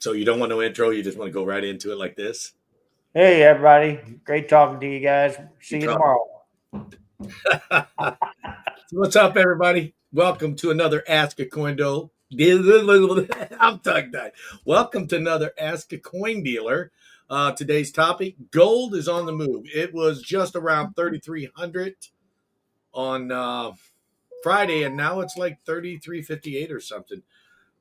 So you don't want no intro. You just want to go right into it like this. Hey, everybody. Great talking to you guys. You See you talk. tomorrow. So what's up, everybody? Welcome to another Ask a Coin Dealer. I'm tongue tied. Welcome to another Ask a Coin Dealer. Today's topic: gold is on the move. It was just around 3,300 on Friday, and now it's like 3,358 or something.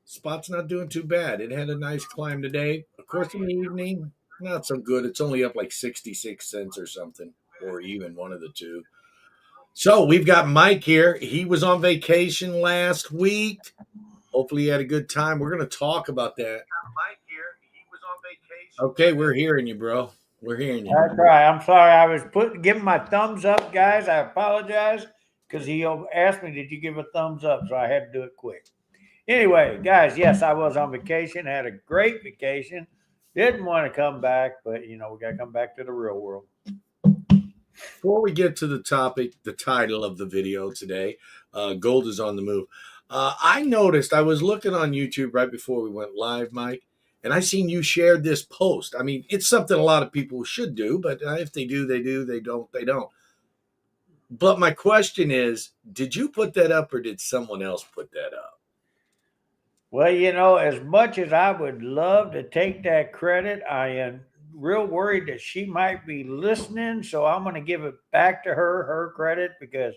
Spot's not doing too bad. It had a nice climb today. Of course, in the evening, not so good. It's only up like 66 cents or something, or even one of the two. So we've got Mike here. He was on vacation last week. Hopefully, he had a good time. We're going to talk about that. Mike here. He was on vacation. Okay, we're hearing you, bro. We're hearing you. That's right. I'm sorry. I was giving my thumbs up, guys. I apologize because he asked me, "Did you give a thumbs up?" So I had to do it quick. Anyway, guys, yes, I was on vacation. Had a great vacation. Didn't want to come back, but we got to come back to the real world. Before we get to the topic, the title of the video today, gold is on the move. I noticed I was looking on YouTube right before we went live, Mike, and I seen you shared this post. I mean, it's something a lot of people should do, but if they do, they do. They don't, they don't. But my question is, did you put that up or did someone else put that up? Well, as much as I would love to take that credit, I am real worried that she might be listening. So I'm going to give it back to her credit, because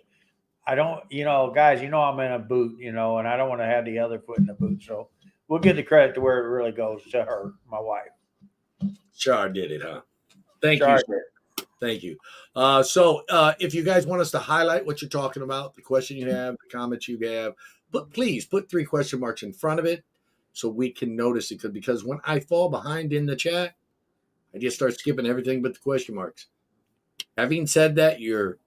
I don't, guys, I'm in a boot, and I don't want to have the other foot in the boot. So we'll give the credit to where it really goes, to her, my wife. Char did it, huh? Thank you. Sorry. Thank you. So if you guys want us to highlight what you're talking about, the question you have, the comments you have, but please put 3 question marks in front of it so we can notice it. Because when I fall behind in the chat, I just start skipping everything but the question marks. Having said that, your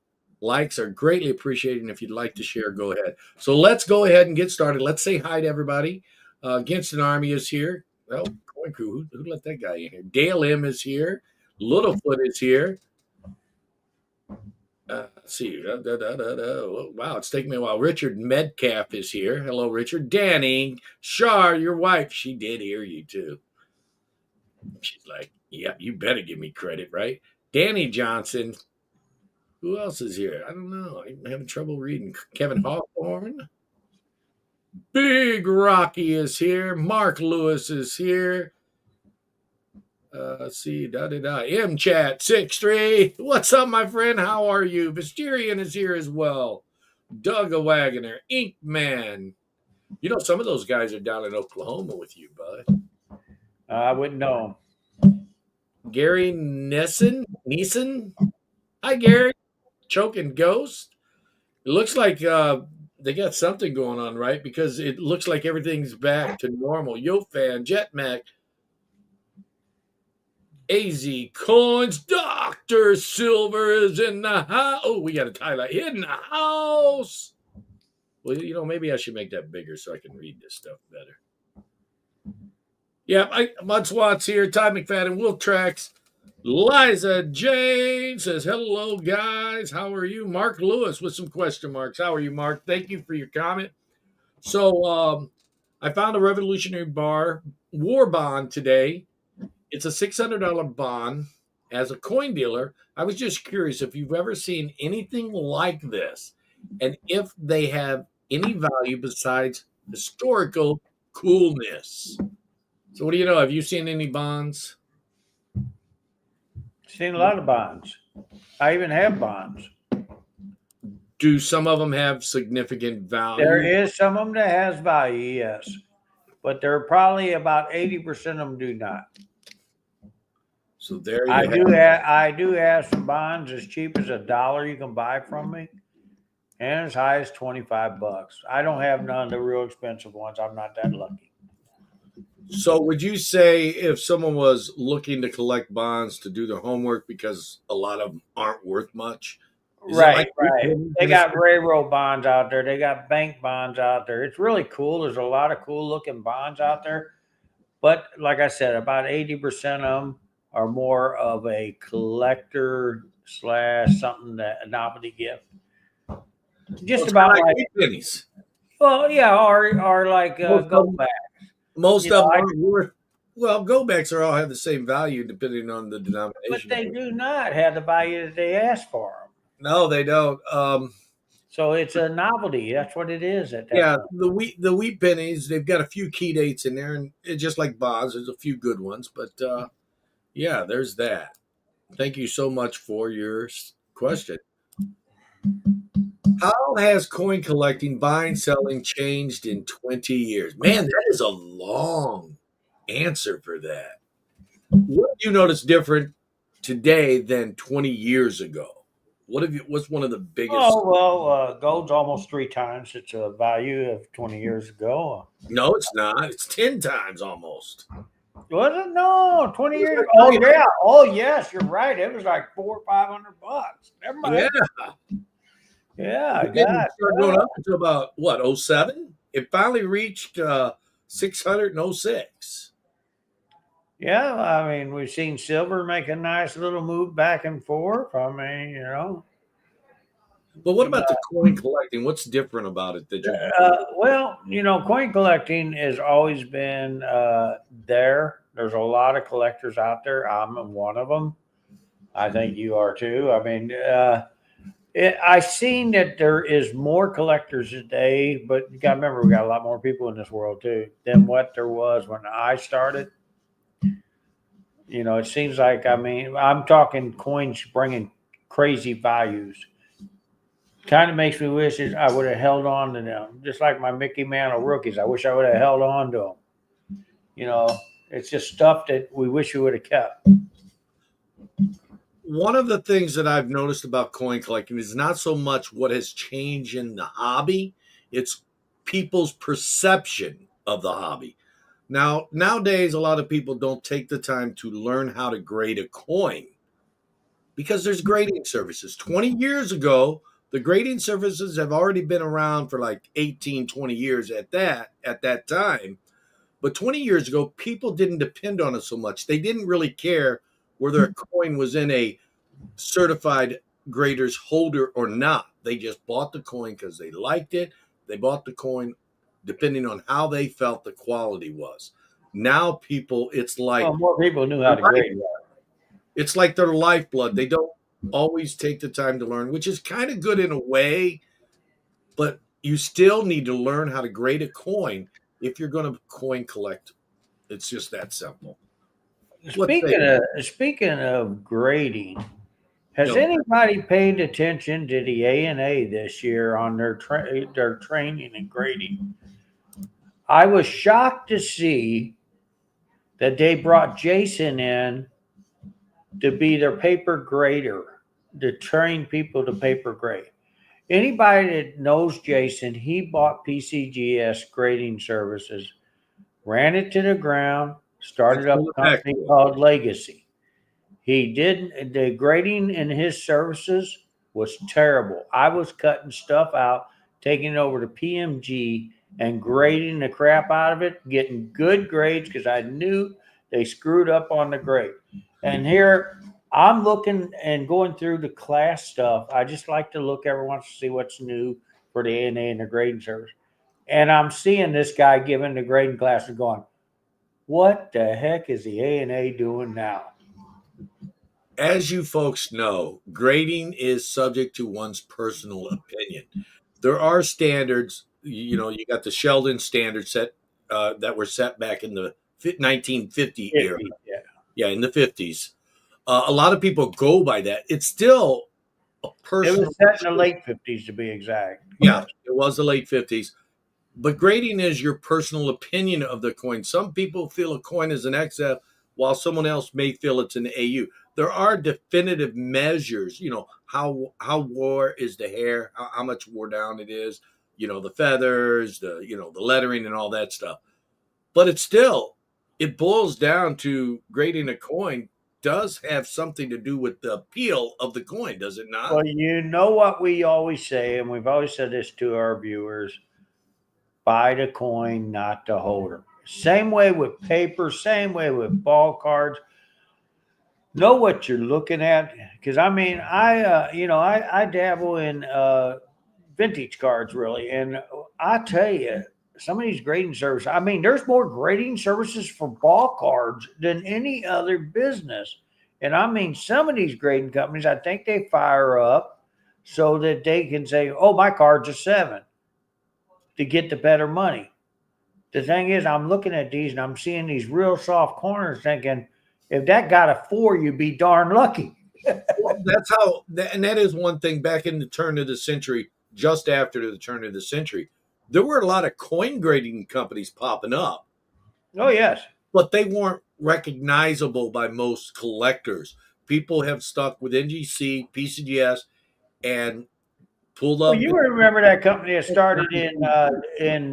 likes are greatly appreciated. And if you'd like to share, go ahead. So let's go ahead and get started. Let's say hi to everybody. Against an Army is here. Oh, Coin Crew. Who let that guy in here? Dale M is here. Littlefoot is here. Let's see. Wow, it's taking me a while. Richard Medcalf is here. Hello, Richard. Danny, Shar, your wife, she did hear you too. She's like, yeah, you better give me credit, right? Danny Johnson. Who else is here? I don't know. I'm having trouble reading. Kevin Hawthorne. Big Rocky is here. Mark Lewis is here. Let's see, MChat63. What's up, my friend? How are you? Mysterian is here as well. Doug a Wagoner, Ink Man. Some of those guys are down in Oklahoma with you, bud. I wouldn't know. Gary Neeson. Hi, Gary. Choking Ghost. It looks like they got something going on, right? Because it looks like everything's back to normal. Yo, fan, Jetmac. AZ Coins, Dr. Silver is in the house. Oh, we got a highlight in the house. Well, maybe I should make that bigger so I can read this stuff better. Yeah, Mudswat's here. Todd McFadden, Will Trax. Liza Jane says, hello, guys. How are you? Mark Lewis with some question marks. How are you, Mark? Thank you for your comment. So I found a Revolutionary War bond today. It's a $600 bond. As a coin dealer, I was just curious if you've ever seen anything like this and if they have any value besides historical coolness. So what do you know? Have you seen any bonds? Seen a lot of bonds. I even have bonds. Do some of them have significant value? There is some of them that has value, yes. But there are probably about 80% of them do not. So there you I do have some bonds as cheap as $1 you can buy from me, and as high as $25. I don't have none of the real expensive ones. I'm not that lucky. So would you say if someone was looking to collect bonds to do their homework, because a lot of them aren't worth much? Right. They got railroad bonds out there. They got bank bonds out there. It's really cool. There's a lot of cool looking bonds out there. But like I said, about 80% of them are more of a collector / something that a novelty gift. Just about like pennies. Well, yeah, or like gold bags. Most of them aren't worth Well, gold backs are all have the same value depending on the But denomination. they do not have the value that they asked for them. No, they don't. So it's a novelty. That's what it is at that Yeah, point. the wheat pennies, they've got a few key dates in there, and it, just like bonds, there's a few good ones. But yeah, there's that. Thank you so much for your question. How has coin collecting, buying, selling changed in 20 years? Man, that is a long answer for that. What have you noticed different today than 20 years ago? What's one of the biggest? Oh well, gold's almost three times its value of 20 years ago. No, it's not. It's 10 times almost. Was it? No, 20 It was years. like Oh 300. yeah. Oh yes, you're right. It was like 400 or 500 bucks. Never Yeah. mind. Yeah, It didn't God. start going up until about what, '07? It finally reached 600 in '06. Yeah, I mean, we've seen silver make a nice little move back and forth. I mean, But what you about got, the coin collecting? What's different about it that you've noticed? well, coin collecting has always been there. There's a lot of collectors out there. I'm one of them. I think you are too. I mean, I've seen that there is more collectors today, but you got to remember we got a lot more people in this world too than what there was when I started. It seems like, I mean, I'm talking coins bringing crazy values. Kind of makes me wish that I would have held on to them, just like my Mickey Mantle rookies. I wish I would have held on to them. You know, it's just stuff that we wish we would have kept. One of the things that I've noticed about coin collecting is not so much what has changed in the hobby, it's people's perception of the hobby. Now, nowadays, a lot of people don't take the time to learn how to grade a coin because there's grading services. 20 years ago, the grading services have already been around for like 18, 20 years at that time. But 20 years ago, people didn't depend on it so much. They didn't really care whether a coin was in a certified graders holder or not. They just bought the coin because they liked it. They bought the coin depending on how they felt the quality was. Now people, Well, more people knew how to grade that. it's like their lifeblood. They don't always take the time to learn, which is kind of good in a way, but you still need to learn how to grade a coin if you're going to coin collect. It's just that simple. What say Speaking of grading, has you? anybody paid attention to the A&A this year on their training and grading? I was shocked to see that they brought Jason in to be their paper grader, to train people to paper grade. Anybody that knows Jason, he bought PCGS grading services, ran it to the ground, And started up pull it a back company to it. called Legacy. He did the grading in his services was terrible. I was cutting stuff out, taking it over to PMG and grading the crap out of it, getting good grades because I knew they screwed up on the grade. And here I'm looking and going through the class stuff. I just like to look every once to see what's new for the A&A and the grading service. And I'm seeing this guy giving the grading class and going, what the heck is the A&A doing now? As you folks know, grading is subject to one's personal opinion. There are standards. You got the Sheldon standards that were set back in the 1950 era. 50, yeah. Yeah, in the 50s. A lot of people go by that. It's still a It personal. was set in the late 50s to be exact. Yeah, Yes. it was the late 50s. But grading is your personal opinion of the coin. Some people feel a coin is an XF, while someone else may feel it's an AU. There are definitive measures. How wore is the hair, how much wore down it is. The feathers, the lettering, and all that stuff. But it boils down to grading a coin does have something to do with the appeal of the coin, does it not? Well, you know what we always say, and we've always said this to our viewers: buy the coin, not the holder. Same way with paper, same way with ball cards. Know what you're looking at, because I mean, I dabble in vintage cards really, and I tell you, some of these grading services. I mean, there's more grading services for ball cards than any other business. And I mean, some of these grading companies, I think they fire up so that they can say, oh, my card's a 7 to get the better money. The thing is, I'm looking at these and I'm seeing these real soft corners thinking, if that got a 4, you'd be darn lucky. Well, that's how, and that is one thing back in the turn of the century, just after the turn of the century, there were a lot of coin grading companies popping up, Oh, yes. but they weren't recognizable by most collectors. People have stuck with NGC, PCGS, and pulled Well, up. you remember that company that started in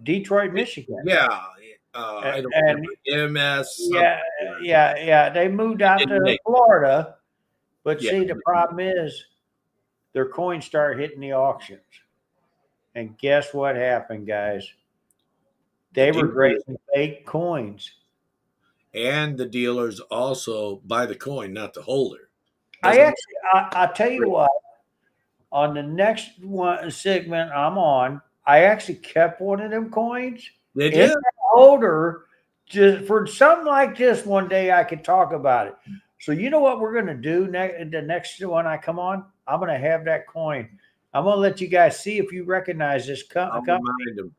Detroit, Michigan. Yeah, I don't And remember MS something. yeah, yeah. They moved out Didn't to make Florida, but yeah, see, the problem is their coins start hitting the auctions. And guess what happened, guys? the They were dealers grading fake coins. and the dealers also buy the coin, not the holder. I Doesn't actually, I tell you what, on the next one segment I'm on, I actually kept one of them coins did in you? the holder just for something like this. One day I could talk about it. So you know what we're going to do next? The next one I come on, I'm going to have that coin. I'm going to let you guys see if you recognize this I'll company. remind them.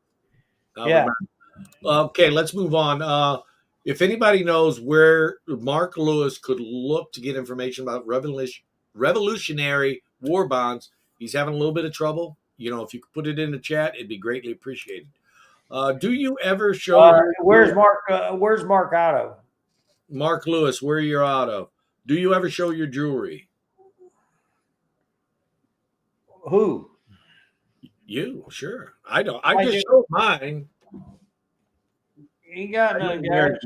I'll Yeah. remind. Okay, let's move on. If anybody knows where Mark Lewis could look to get information about revolutionary war bonds, he's having a little bit of trouble. You know, if you could put it in the chat, it'd be greatly appreciated. Do you ever show Where's Mark? Where's Mark out of? Mark Lewis where you're out of? Do you ever show your jewelry? Who? You sure? I don't. I I just do. showed mine. You got I no didn't guys. hear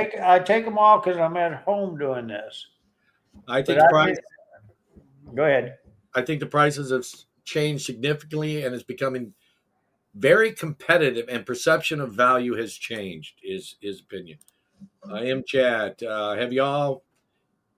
it. I take them all because I'm at home doing this. I But think the price. go ahead. I think the prices have changed significantly, and it's becoming very competitive. And perception of value has changed. Is his opinion? I am Chad. Have y'all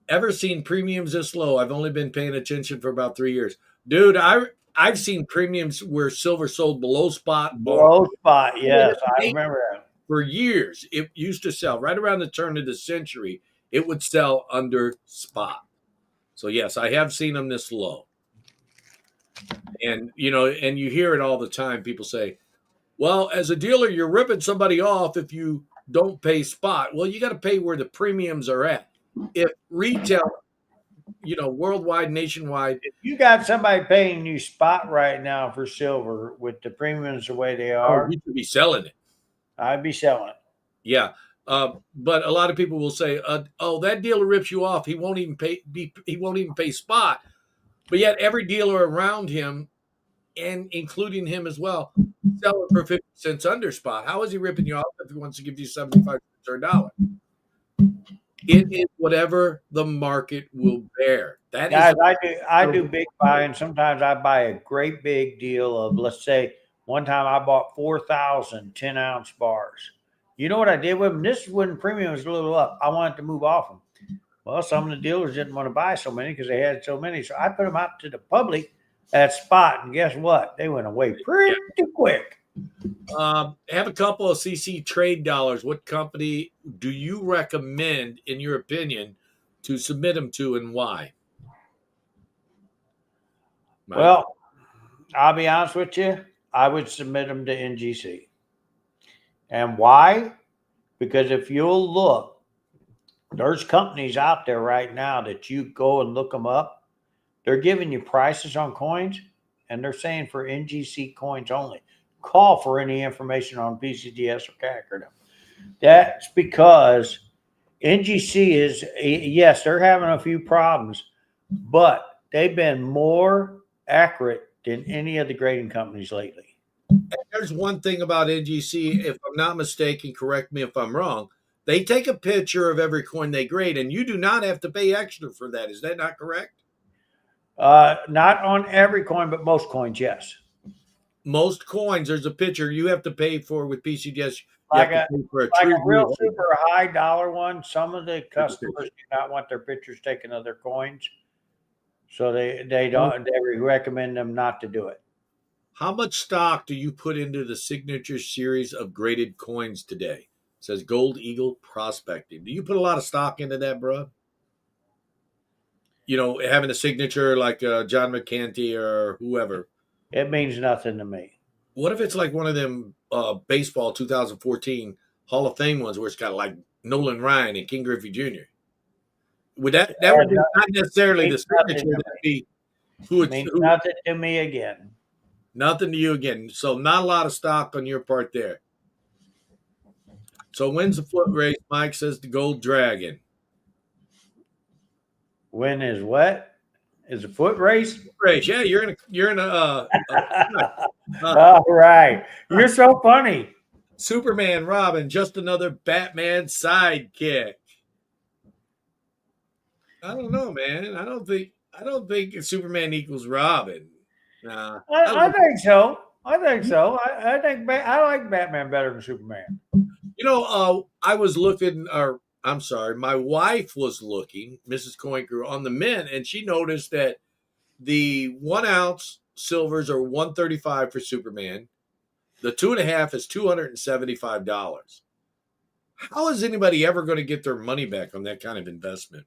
ever seen premiums this low? I've only been paying attention for about 3 years, dude. I've seen premiums where silver sold below spot all Below spot, yes, I remember that. for years. It used to sell right around the turn of the century. It would sell under spot. So yes, I have seen them this low. And you know, and you hear it all the time. People say, "Well, as a dealer, you're ripping somebody off if you don't pay spot." Well, you got to pay where the premiums are at. If retail, you know, worldwide, nationwide, If you got somebody paying you spot right now for silver with the premiums the way they oh, are, you should be selling it. I'd be selling it. Yeah. But a lot of people will say, "Oh, that dealer rips you off. He won't even pay. He won't even pay spot." But yet, every dealer around him, and including him as well, selling for 50 cents under spot. How is he ripping you off if he wants to give you 75 cents or a dollar? It is whatever the market will bear. That is Guys, I do big buying. Sometimes I buy a great big deal of, let's say, one time I bought 4,000 10-ounce bars. You know what I did with them? This is when premium was a little up. I wanted to move off them. Well, some of the dealers didn't want to buy so many because they had so many. So I put them out to the public at spot. And guess what? They went away pretty quick. have a couple of CC trade dollars. What company do you recommend, in your opinion, to submit them to, and why? Mike? Well, I'll be honest with you. I would submit them to NGC. And why? Because if you'll look, there's companies out there right now that you go and look them up. They're giving you prices on coins, and they're saying for NGC coins only. Call for any information on PCGS or CAC. That's because NGC is, yes, they're having a few problems, but they've been more accurate than any of the grading companies lately. There's one thing about NGC, if I'm not mistaken, correct me if I'm wrong. They take a picture of every coin they grade, and you do not have to pay extra for that. Is that not correct? Not on every coin, but most coins, yes. Most coins, there's a picture you have to pay for with PCGS. You Like have to pay for a like true a real blue. super high dollar one, some of the customers do not want their pictures taken of their coins. So they don't, they recommend them not to do it. How much stock do you put into the signature series of graded coins today? It says Gold Eagle Prospecting. Do you put a lot of stock into that, bro? Having a signature like John McCanty or whoever. It means nothing to me. What if it's like one of them baseball 2014 Hall of Fame ones where it's got like Nolan Ryan and King Griffey Jr.? That would be not necessarily the Means nothing signature. to That'd me. be who it's Means who. nothing to me again. Nothing to you again. So not a lot of stock on your part there. So when's the foot race? Mike says the Gold Dragon. When is what? Is a foot race? Race, yeah. You're in a All right. You're so funny. Superman Robin, just another Batman sidekick. I don't know, man. I don't think Superman equals Robin. Nah. I think so. I think so. I think I like Batman better than Superman. I was looking, or I'm sorry, my wife was looking, Mrs. Coinker, on the mint, and she noticed that the 1 ounce silvers are $135 for Superman. The 2.5 is $275. How is anybody ever going to get their money back on that kind of investment?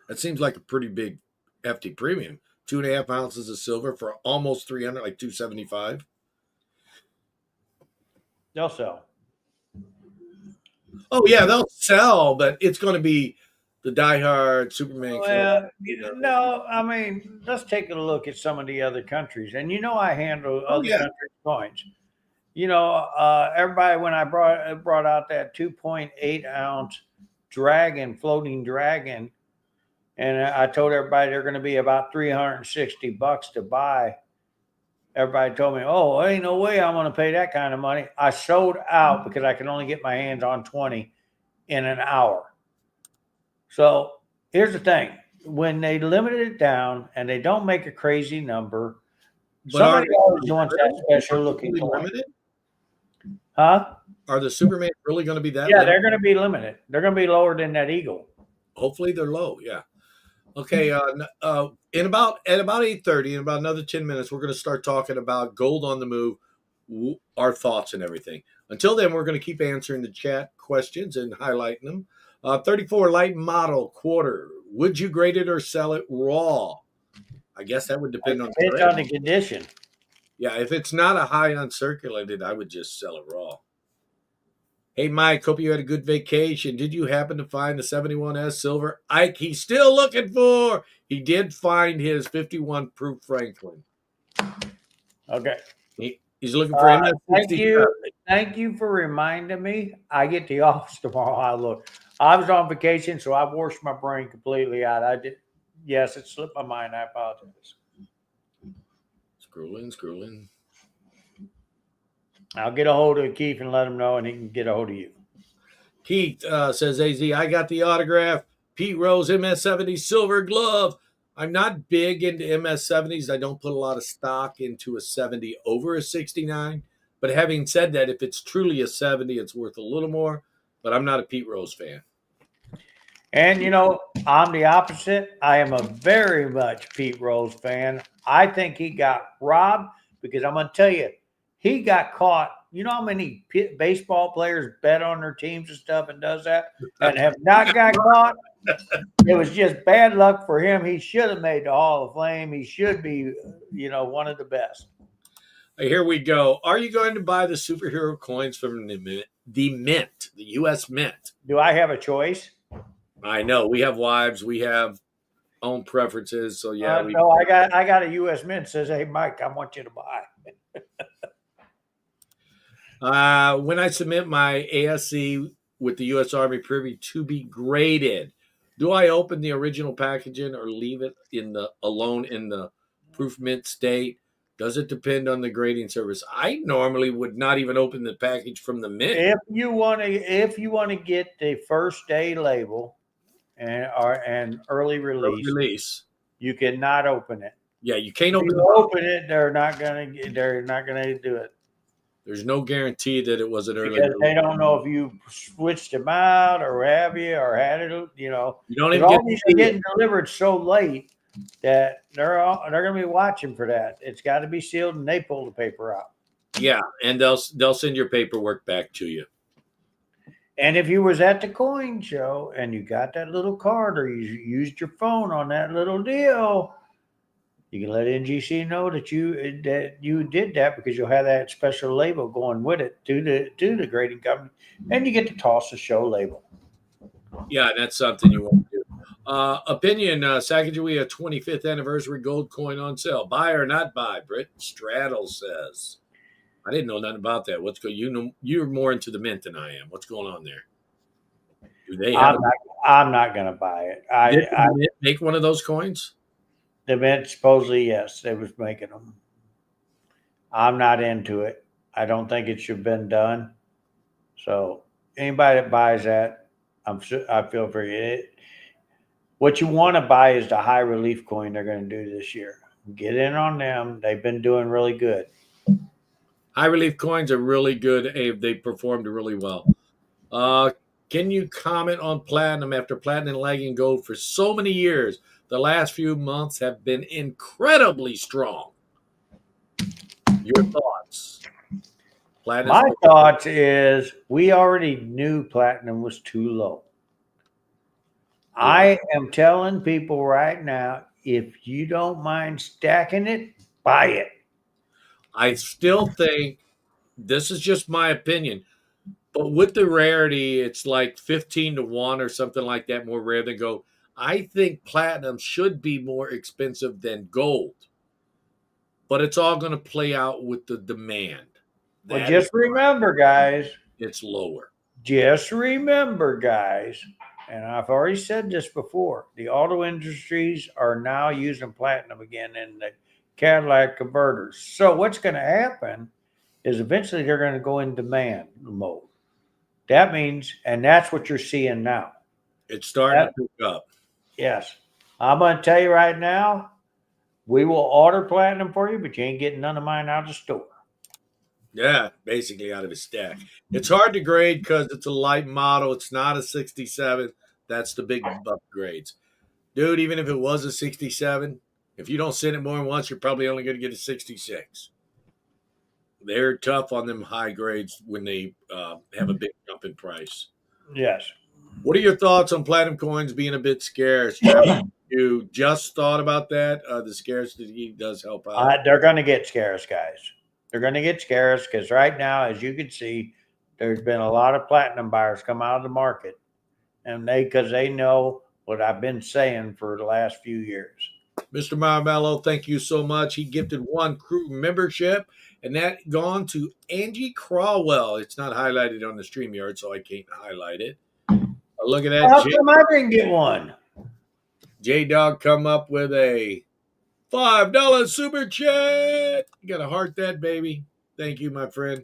That seems like a pretty big, hefty premium. 2.5 ounces of silver for almost 300, like 275. They'll sell. Oh yeah, they'll sell, but it's going to be the diehard Superman. Well, no, I mean, let's take a look at some of the other countries. And I handle Oh other yeah, countries' coins. Everybody, when I brought out that 2.8 ounce floating dragon, and I told everybody they're going to be about $360 to buy. Everybody told me, "Oh, ain't no way I'm going to pay that kind of money." I sold out because I can only get my hands on 20 in an hour. So here's the thing: when they limited it down and they don't make a crazy number, but are somebody they always wants that special really looking coin. limited? Huh? Are the Superman really going to be that? Yeah, limited? they're going to be limited. They're going to be lower than that Eagle. Hopefully they're low. Yeah. Okay. In about at about 8:30, in about another 10 minutes, we're going to start talking about gold on the move, our thoughts and everything. Until then, we're going to keep answering the chat questions and highlighting them. 34 light model quarter. Would you grade it or sell it raw? I guess that would depend on Depends on the condition. Yeah, if it's not a high uncirculated, I would just sell it raw. Hey, Mike, hope you had a good vacation. Did you happen to find the 71S silver Ike he's still looking for? He did find his 51 proof Franklin. Okay. He's looking for Thank you for reminding me. I get the office tomorrow. I was on vacation, so I washed my brain completely out. I did. Yes, it slipped my mind. I apologize. Scrolling. I'll get a hold of Keith and let him know, and he can get a hold of you. Keith says, AZ, I got the autograph. Pete Rose MS-70 silver glove. I'm not big into MS-70s. I don't put a lot of stock into a 70 over a 69. But having said that, if it's truly a 70, it's worth a little more. But I'm not a Pete Rose fan. And, I'm the opposite. I am a very much Pete Rose fan. I think he got robbed because I'm going to tell you, he got caught. You know how many baseball players bet on their teams and stuff and does that and have not got caught? It was just bad luck for him. He should have made the Hall of Fame. He should be, one of the best. Here we go. Are you going to buy the superhero coins from the Mint, the U.S. Mint? Do I have a choice? I know. We have wives. We have own preferences. So, yeah. No, I got a U.S. Mint that says, hey, Mike, I want you to buy. When I submit my ASC with the U.S. Army Privy to be graded, do I open the original packaging or leave it alone in the proof mint state? Does it depend on the grading service? I normally would not even open the package from the mint. If you want to get the first day label and early release, you cannot open it. Yeah, you can't if open you open it. They're not gonna do it. There's no guarantee that it wasn't early. Because they don't know if you switched them out or have you or had it, You don't even all these are getting delivered so late. that they're going to be watching for that. It's got to be sealed, and they pull the paper out. Yeah, and they'll send your paperwork back to you. And if you was at the coin show and you got that little card or you used your phone on that little deal, you can let NGC know that you did that because you'll have that special label going with it to the grading company, and you get to toss the show label. Yeah, that's something you want to do. Opinion, Sacagawea 25th anniversary gold coin on sale. Buy or not buy? Britt Straddle says. I didn't know nothing about that. What's going? You're more into the mint than I am. What's going on there? Do they have? I'm not going to buy it. Did the mint make one of those coins? The mint supposedly yes, they was making them. I'm not into it. I don't think it should have been done. So anybody that buys that, I feel for you. What you want to buy is the high relief coin they're going to do this year. Get in on them. They've been doing really good. High relief coins are really good. They performed really well. Can you comment on platinum after platinum lagging gold for so many years? The last few months have been incredibly strong. Your thoughts? My thoughts is we already knew platinum was too low. Yeah. I am telling people right now, if you don't mind stacking it, buy it. I still think this is just my opinion, but with the rarity, it's like 15 to 1 or something like that, more rare than gold. I think platinum should be more expensive than gold, but it's all going to play out with the demand. Well, just remember, guys, it's lower. Just remember, guys, and I've already said this before, the auto industries are now using platinum again in the Cadillac converters. So what's going to happen is eventually they're going to go in demand mode. That means, and that's what you're seeing now. It's starting to pick up. Yes. I'm going to tell you right now, we will order platinum for you, but you ain't getting none of mine out of the store. Yeah, basically out of his stack. It's hard to grade because it's a light model. It's not a 67. That's the big upgrades. Dude, even if it was a 67, if you don't send it more than once, you're probably only going to get a 66. They're tough on them high grades when they have a big jump in price. Yes. What are your thoughts on platinum coins being a bit scarce? You just thought about that? The scarcity does help out. They're going to get scarce, guys. They're going to get scarce because right now, as you can see, there's been a lot of platinum buyers come out of the market, and because they know what I've been saying for the last few years. Mr. Marmello, thank you so much. He gifted one crew membership, and that gone to Angie Crawwell. It's not highlighted on the StreamYard, so I can't highlight it. Look at that. How come I didn't get one? J-Dog come up with a $5 super chat. You got to heart that, baby. Thank you, my friend.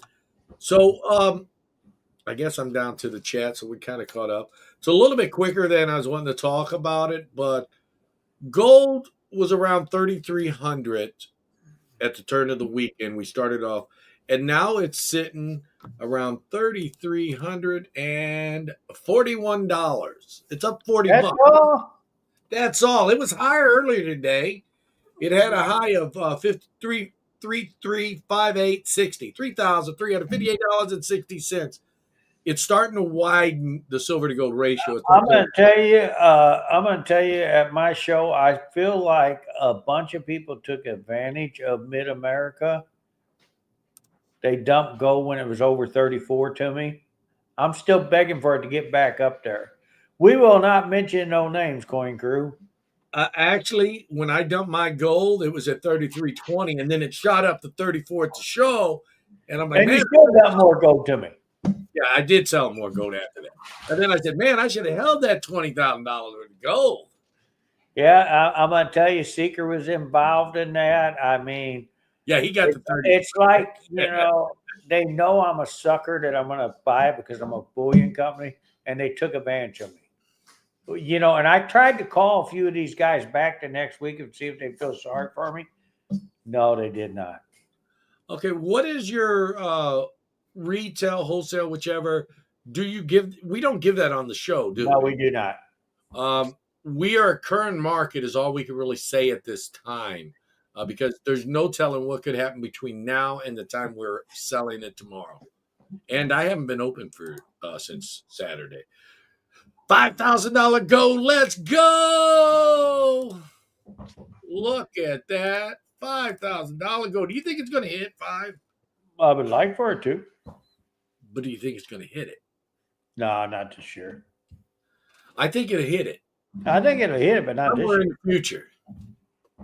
So, I guess I'm down to the chat, so we kind of caught up. It's a little bit quicker than I was wanting to talk about it, but gold was around 3,300 at the turn of the weekend. We started off, and now it's sitting around $3,341. It's up 40 bucks. That's all. It was higher earlier today. It had a high of $3,358.60, $3,358.60. It's starting to widen the silver to gold ratio. I'm going to tell you at my show, I feel like a bunch of people took advantage of Mid-America. They dumped gold when it was over 34 to me. I'm still begging for it to get back up there. We will not mention no names, Coin Crew. Actually, when I dumped my gold, it was at 33.20, and then it shot up to 34 at the show. And I'm like, man, you still got more gold to me. Yeah, I did sell more gold after that. And then I said, man, I should have held that $20,000 worth of gold. Yeah, I'm going to tell you, Seeker was involved in that. I mean, yeah, he got the 30. It's like, they know I'm a sucker that I'm going to buy it because I'm a bullion company, and they took advantage of me. And I tried to call a few of these guys back the next week and see if they feel sorry for me. No, they did not. Okay, what is your retail, wholesale, whichever? Do you give? We don't give that on the show, do we? No, we do not. we are current market is all we can really say at this time, because there's no telling what could happen between now and the time we're selling it tomorrow. And I haven't been open for since Saturday. $5,000 gold. Let's go. Look at that. $5,000 gold. Do you think it's going to hit five? I would like for it to. But do you think it's going to hit it? No, not this year. I think it'll hit it I think it'll hit it, but not this somewhere year. in the future.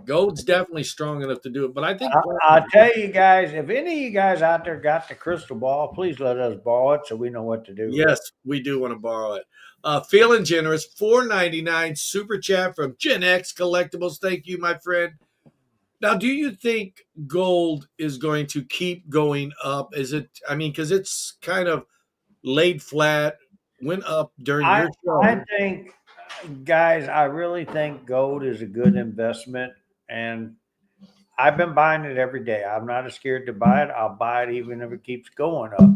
Gold's definitely strong enough to do it, but I think I'll tell you guys, if any of you guys out there got the crystal ball, please let us borrow it so we know what to do. yes, we do want to borrow it. Feeling generous, $4.99 super chat from Gen X Collectibles. Thank you, my friend. Now, do you think gold is going to keep going up? Is it? I mean, because it's kind of laid flat, went up during your show. I think, guys, I really think gold is a good investment, and I've been buying it every day. I'm not scared to buy it. I'll buy it even if it keeps going up.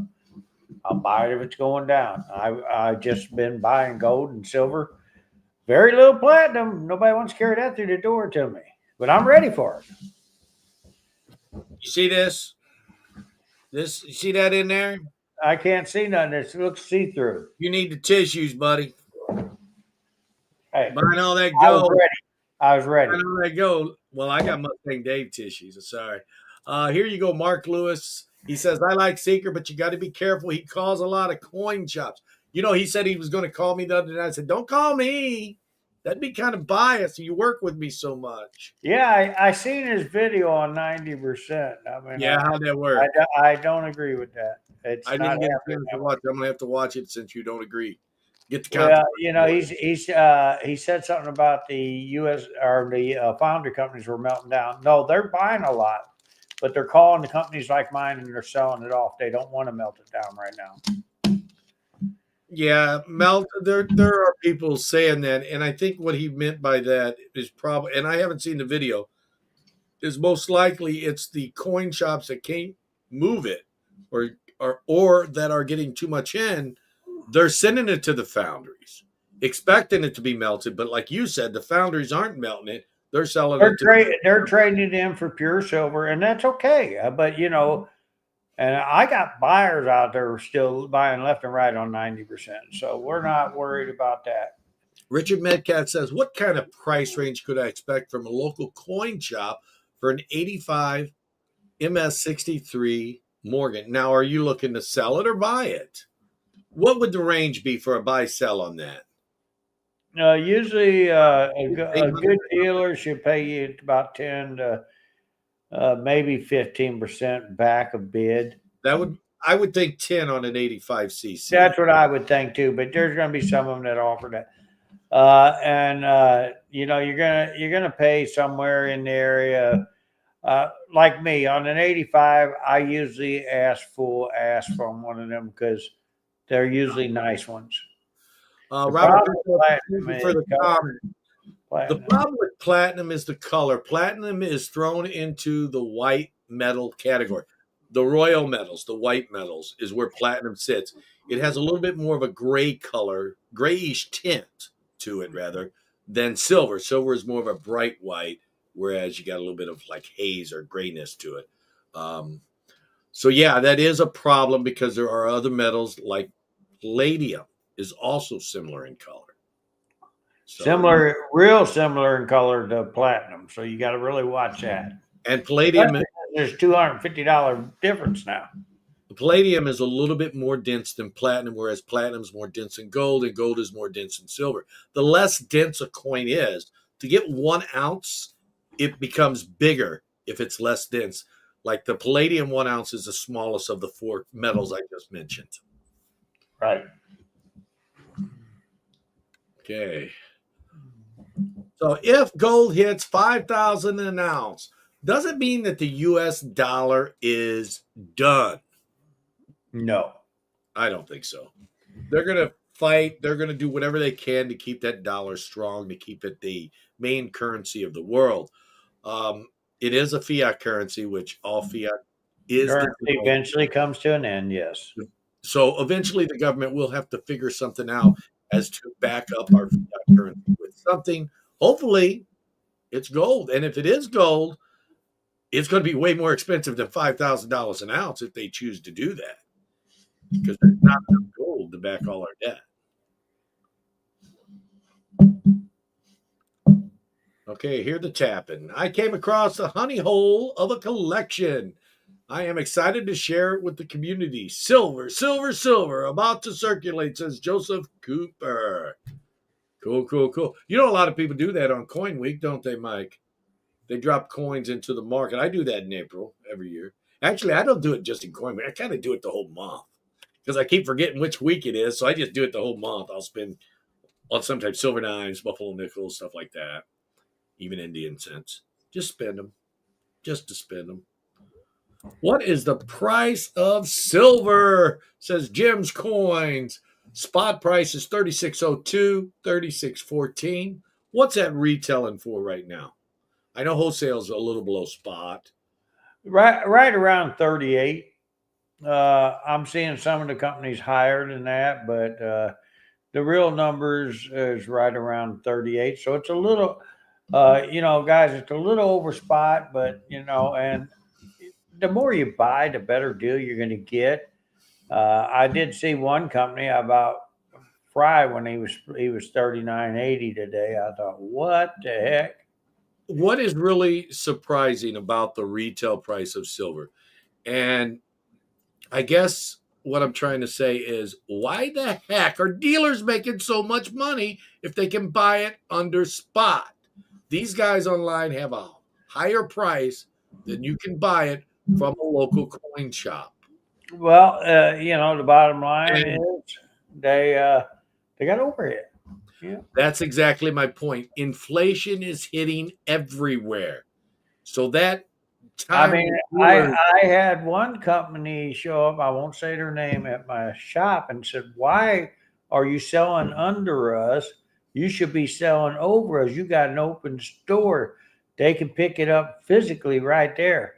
I'll buy it if it's going down. I've just been buying gold and silver. Very little platinum. Nobody wants to carry that through the door to me, but I'm ready for it. You see this? This, you see that in there? I can't see nothing. It looks see through. You need the tissues, buddy. Hey, Buying all that I was gold. ready. I was ready. Buying all that gold. Well, I got Mustang Dave tissues. I'm sorry. Here you go, Mark Lewis. He says, I like Seeker, but you got to be careful. He calls a lot of coin shops. You know, he said he was going to call me the other day. I said, don't call me. That'd be kind of biased. You work with me so much. Yeah, I seen his video on 90%. I mean, Yeah, how'd that work? I don't agree with that. It's I not didn't get a happening chance that to way. watch. I'm gonna have to watch it since you don't agree. Get the Well, content. you know, he said something about the U.S. or the foundry companies were melting down. No, they're buying a lot, but they're calling the companies like mine and they're selling it off. They don't want to melt it down right now. Yeah, melt. There are people saying that, and I think what he meant by that is probably, and I haven't seen the video, is most likely it's the coin shops that can't move it, or that are getting too much in. They're sending it to the foundries, expecting it to be melted. But like you said, the foundries aren't melting it; they're selling it to. They're trading it in for pure silver, and that's okay. But you know, and I got buyers out there still buying left and right on 90%. So we're not worried about that. Richard Medcat says, "What kind of price range could I expect from a local coin shop for an '85 MS63 Morgan?" Now, are you looking to sell it or buy it? What would the range be for a buy sell on that? Usually, a good dealer should pay you about 10 to maybe 15% back a bid. That would, I would think 10 on an 85cc. That's what I would think too. But there's going to be some of them that offer that. You know, you're gonna pay somewhere in the area. Like me on an 85, I usually ask from one of them because they're usually nice ones. Robert, thank you for the comment. The Platinum. problem with platinum is the color. Platinum is thrown into the white metal category. The royal metals, the white metals, is where platinum sits. It has a little bit more of a gray color, grayish tint to it, rather, than silver. Silver is more of a bright white, whereas you got a little bit of like haze or grayness to it. So, yeah, that is a problem because there are other metals like palladium is also similar in color. So, Real similar in color to platinum. So you got to really watch that. and palladium, There's $250 difference now. palladium is a little bit more dense than platinum, whereas platinum is more dense than gold, and gold is more dense than silver. The less dense a coin is, to get 1 ounce, it becomes bigger if it's less dense. Like the palladium 1 ounce is the smallest of the 4 metals I just mentioned. Right. Okay. So if gold hits 5,000 an ounce, does it mean that the US dollar is done? No. I don't think so. They're going to fight. They're going to do whatever they can to keep that dollar strong, to keep it the main currency of the world. It is a fiat currency, which all fiat is. Currency eventually comes to an end, yes. So eventually the government will have to figure something out as to back up our fiat currency with something. Hopefully, it's gold. And if it is gold, it's going to be way more expensive than $5,000 an ounce if they choose to do that, because there's not enough gold to back all our debt. Okay, here the tapping. I came across a honey hole of a collection. I am excited to share it with the community. Silver, silver, silver, about to circulate, says Joseph Cooper. Cool, cool, cool. You know, a lot of people do that on Coin Week, don't they, Mike? They drop coins into the market. I do that in April every year. Actually, I don't do it just in Coin Week. I kind of do it the whole month because I keep forgetting which week it is. So I just do it the whole month. I'll spend on sometimes silver dimes, buffalo nickels, stuff like that, even Indian cents. Just spend them, just to spend them. What is the price of silver? Says Jim's Coins. Spot price is 36.02, 36.14. What's that retailing for right now? I know wholesale's a little below spot. Right around 38. I'm seeing some of the companies higher than that, but the real numbers is right around 38. So it's a little, guys, it's a little over spot, but and the more you buy, the better deal you're going to get. I did see one company about Fry when he was 39.80 today. I thought, what the heck? What is really surprising about the retail price of silver? And I guess what I'm trying to say is, why the heck are dealers making so much money if they can buy it under spot? These guys online have a higher price than you can buy it from a local coin shop. Well, the bottom line And is they got overhead. Yeah. that's exactly my point. Inflation is hitting everywhere. So that I time mean, the I dealers, I had one company show up, I won't say their name, at my shop and said, "Why are you selling under us? You should be selling over us. You got an open store. They can pick it up physically right there."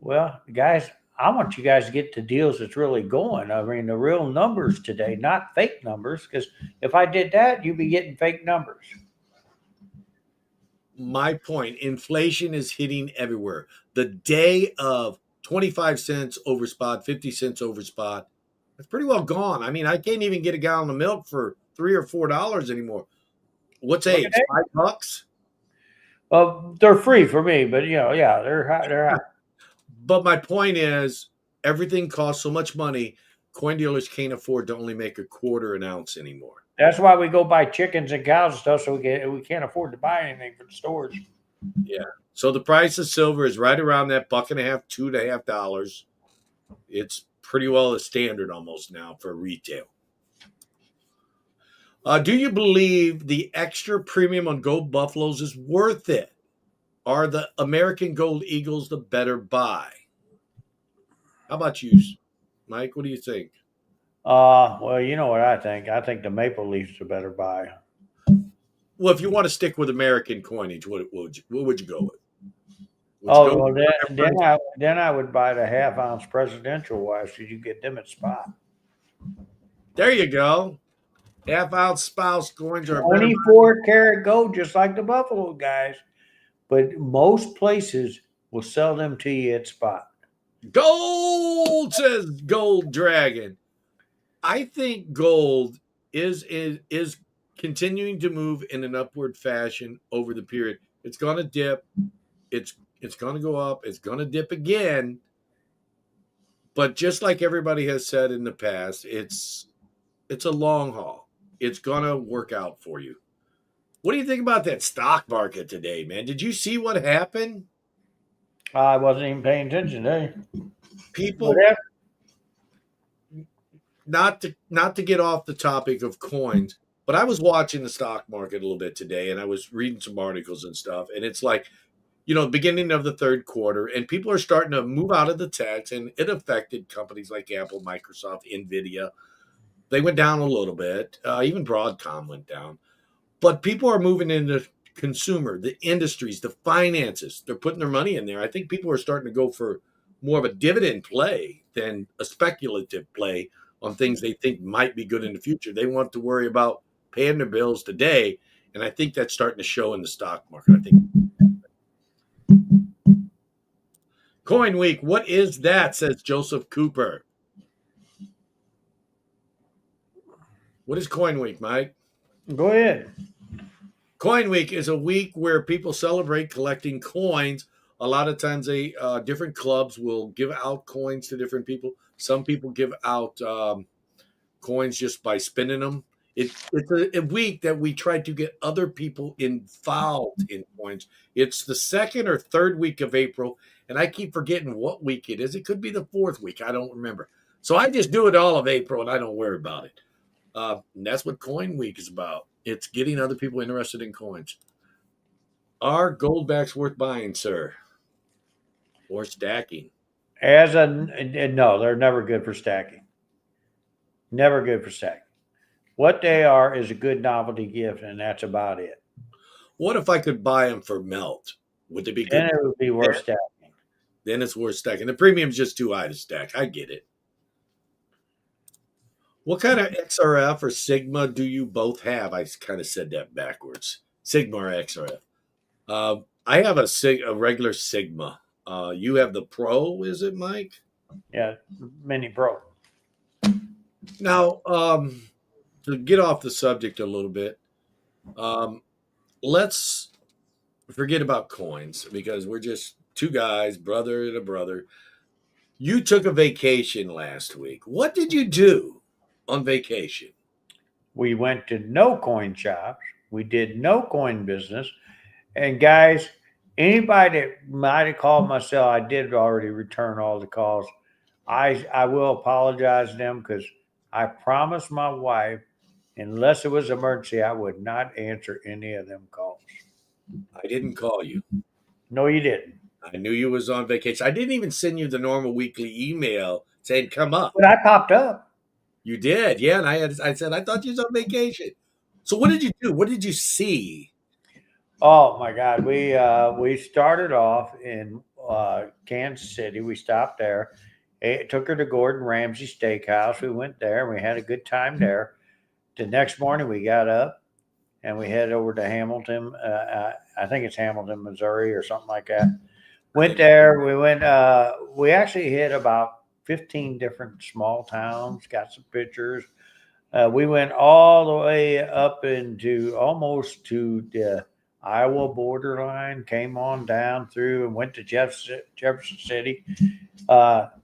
Well, guys, I want you guys to get to deals that's really going. I mean, the real numbers today, not fake numbers, because if I did that, you'd be getting fake numbers. my point, inflation is hitting everywhere. The day of 25 cents over spot, 50 cents over spot, it's pretty well gone. I mean, I can't even get a gallon of milk for $3 or $4 anymore. What's Look at eggs? that. $5? Well, they're free for me, but yeah, they're high. They're high. But my point is, everything costs so much money. Coin dealers can't afford to only make a quarter an ounce anymore. That's why we go buy chickens and cows and stuff, so we can't afford to buy anything for the stores. Yeah. So the price of silver is right around that buck and a half, $2.50. It's pretty well a standard almost now for retail. Do you believe the extra premium on gold buffaloes is worth it? Are the American gold eagles the better buy? How about you, Mike? What do you think? Well, you know what I think. I think the maple leaf's a better buy. Well, if you want to stick with American coinage, what would you go with? Would you Oh go well, with then the then reference? I then I would buy the half ounce presidential wise, so you get them at spot. There you go. Half ounce spouse coins are a better buy. 24 karat gold, just like the Buffalo guys. But most places will sell them to you at spot. Gold, says Gold Dragon. I think gold is continuing to move in an upward fashion over the period. It's going to dip. It's going to go up. It's going to dip again. But just like everybody has said in the past, it's a long haul. It's going to work out for you. What do you think about that stock market today, man? Did you see what happened? I wasn't even paying attention today. People, Whatever. not to get off the topic of coins, but I was watching the stock market a little bit today and I was reading some articles and stuff, and it's like, the beginning of the third quarter, and people are starting to move out of the techs, and it affected companies like Apple, Microsoft, Nvidia. They went down a little bit. Even Broadcom went down. But people are moving into consumer, the industries, the finances. They're putting their money in there. I think people are starting to go for more of a dividend play than a speculative play on things they think might be good in the future. They want to worry about paying their bills today. And I think that's starting to show in the stock market. I think Coin Week, what is that? Says Joseph Cooper. What is Coin Week, Mike? Go ahead. Coin Week is a week where people celebrate collecting coins. A lot of times, different clubs will give out coins to different people. Some people give out coins just by spinning them. It's a week that we try to get other people involved in coins. It's the second or third week of April, and I keep forgetting what week it is. It could be the fourth week. I don't remember. So I just do it all of April, and I don't worry about it. And that's what Coin Week is about. It's getting other people interested in coins. Are goldbacks worth buying, sir, or stacking? No, they're never good for stacking. Never good for stacking. What they are is a good novelty gift, and that's about it. What if I could buy them for melt? Would they be Then good? it would be worth stacking. Then it's worth stacking. The premium's just too high to stack. I get it. What kind of XRF or Sigma do you both have? I kind of said that backwards. Sigma or XRF. I have a regular Sigma. You have the Pro, is it, Mike? Yeah, Mini Pro. Now, to get off the subject a little bit, let's forget about coins because we're just two guys, brother to brother. You took a vacation last week. What did you do on vacation? We went to no coin shops. We did no coin business. And guys, anybody that might have called myself, I did already return all the calls. I will apologize to them because I promised my wife, unless it was emergency, I would not answer any of them calls. I didn't call you. No, you didn't. I knew you was on vacation. I didn't even send you the normal weekly email saying come up. But I popped up. You did, yeah. And I said I thought you was on vacation. So what did you do? What did you see? Oh my God, we started off in Kansas City. We stopped there. Took her to Gordon Ramsay Steakhouse. We went there. And we had a good time there. The next morning, we got up and we headed over to Hamilton. I think it's Hamilton, Missouri, or something like that. Went there. We went. We actually hit about 15 different small towns. Got some pictures. We went all the way up into almost to the Iowa borderline, came on down through and went to Jefferson City.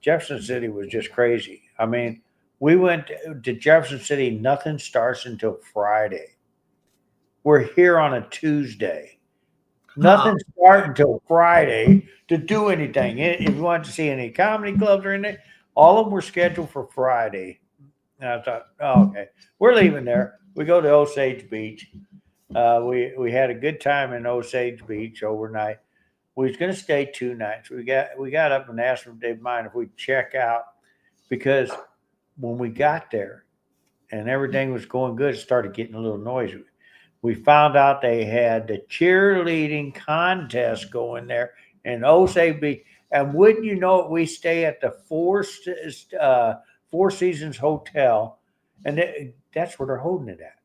Jefferson City was just crazy. I mean, we went to Jefferson City, nothing starts until Friday. We're here on a Tuesday. Nothing starts until Friday to do anything. If you want to see any comedy clubs or anything, all of them were scheduled for Friday. And I thought, oh, okay, we're leaving there. We go to Osage Beach. We had a good time in Osage Beach overnight. We was going to stay 2 nights. We got up and asked them if they'd mind if we check out because when we got there and everything was going good, it started getting a little noisy. We found out they had the cheerleading contest going there in Osage Beach. And wouldn't you know it, we stay at the Four Seasons Hotel, and that's where they're holding it at.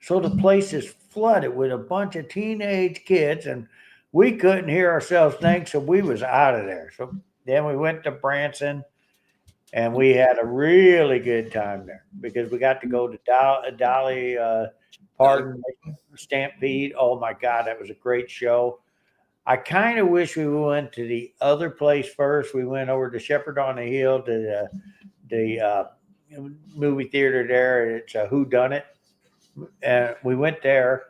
So the place is flooded with a bunch of teenage kids, and we couldn't hear ourselves think, so we was out of there. So then we went to Branson, and we had a really good time there because we got to go to Dolly Parton Stampede. Oh my God, that was a great show. I kind of wish we went to the other place first. We went over to Shepherd on the Hill to the movie theater there. It's a Who Done It. And we went there.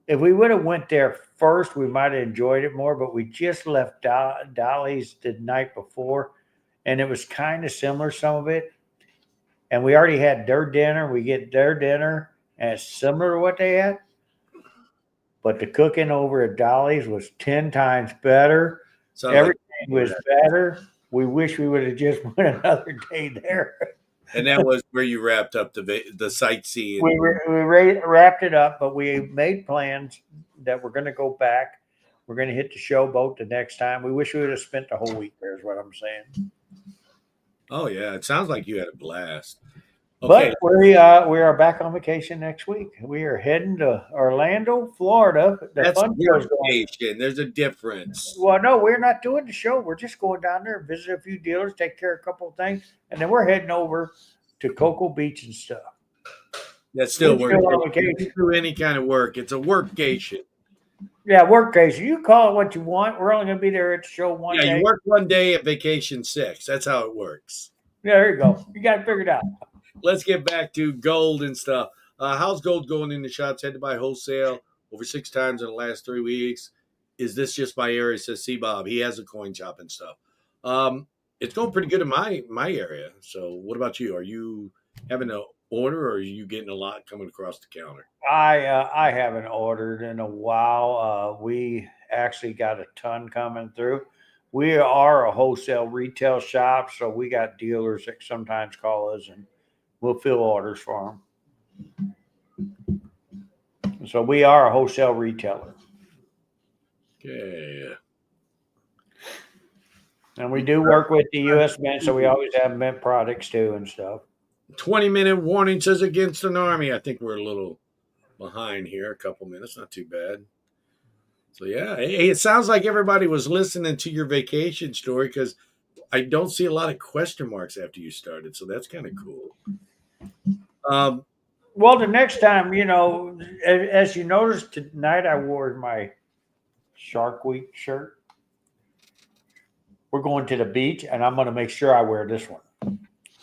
If we would have went there first, we might have enjoyed it more. But we just left Dolly's the night before, and it was kind of similar, some of it. And we already had their dinner. We get their dinner, and it's similar to what they had. But the cooking over at Dolly's was 10 times better. Everything was better. We wish we would have just went another day there. And that was where you wrapped up the sightseeing. We wrapped it up, but we made plans that we're going to go back. We're going to hit the showboat the next time. We wish we would have spent the whole week there is what I'm saying. Oh yeah, it sounds like you had a blast. Okay, But we are back on vacation next week. We are heading to Orlando, Florida. The that's fun show's going. workation. There's a difference. Well, no, we're not doing the show. We're just going down there, visit a few dealers, take care of a couple of things, and then we're heading over to Cocoa Beach and stuff. That's still We're work. still on You can vacation. do any kind of work. It's a workation. Yeah, workcation. You call it what you want. We're only going to be there at the show one Yeah, you day. work one day at vacation six. That's how it works. Yeah, there you go. You got it figured out. Let's get back to gold and stuff. How's gold going in the shops? Had to buy wholesale over 6 times in the last 3 weeks. Is this just my area? Says C Bob. He has a coin shop and stuff. It's going pretty good in my area. So, what about you? Are you having an order, or are you getting a lot coming across the counter? I haven't ordered in a while. We actually got a ton coming through. We are a wholesale retail shop, so we got dealers that sometimes call us and we'll fill orders for them. So we are a wholesale retailer, Okay. and we do work with the U.S. Mint, so we always have mint products too and stuff. 20-minute warning says against an army. I think we're a little behind here. A couple minutes, not too bad. So yeah, hey, it sounds like everybody was listening to your vacation story because I don't see a lot of question marks after you started. So that's kind of cool. Um, Well, the next time, as you noticed tonight, I wore my Shark Week shirt. We're going to the beach, and I'm going to make sure I wear this one.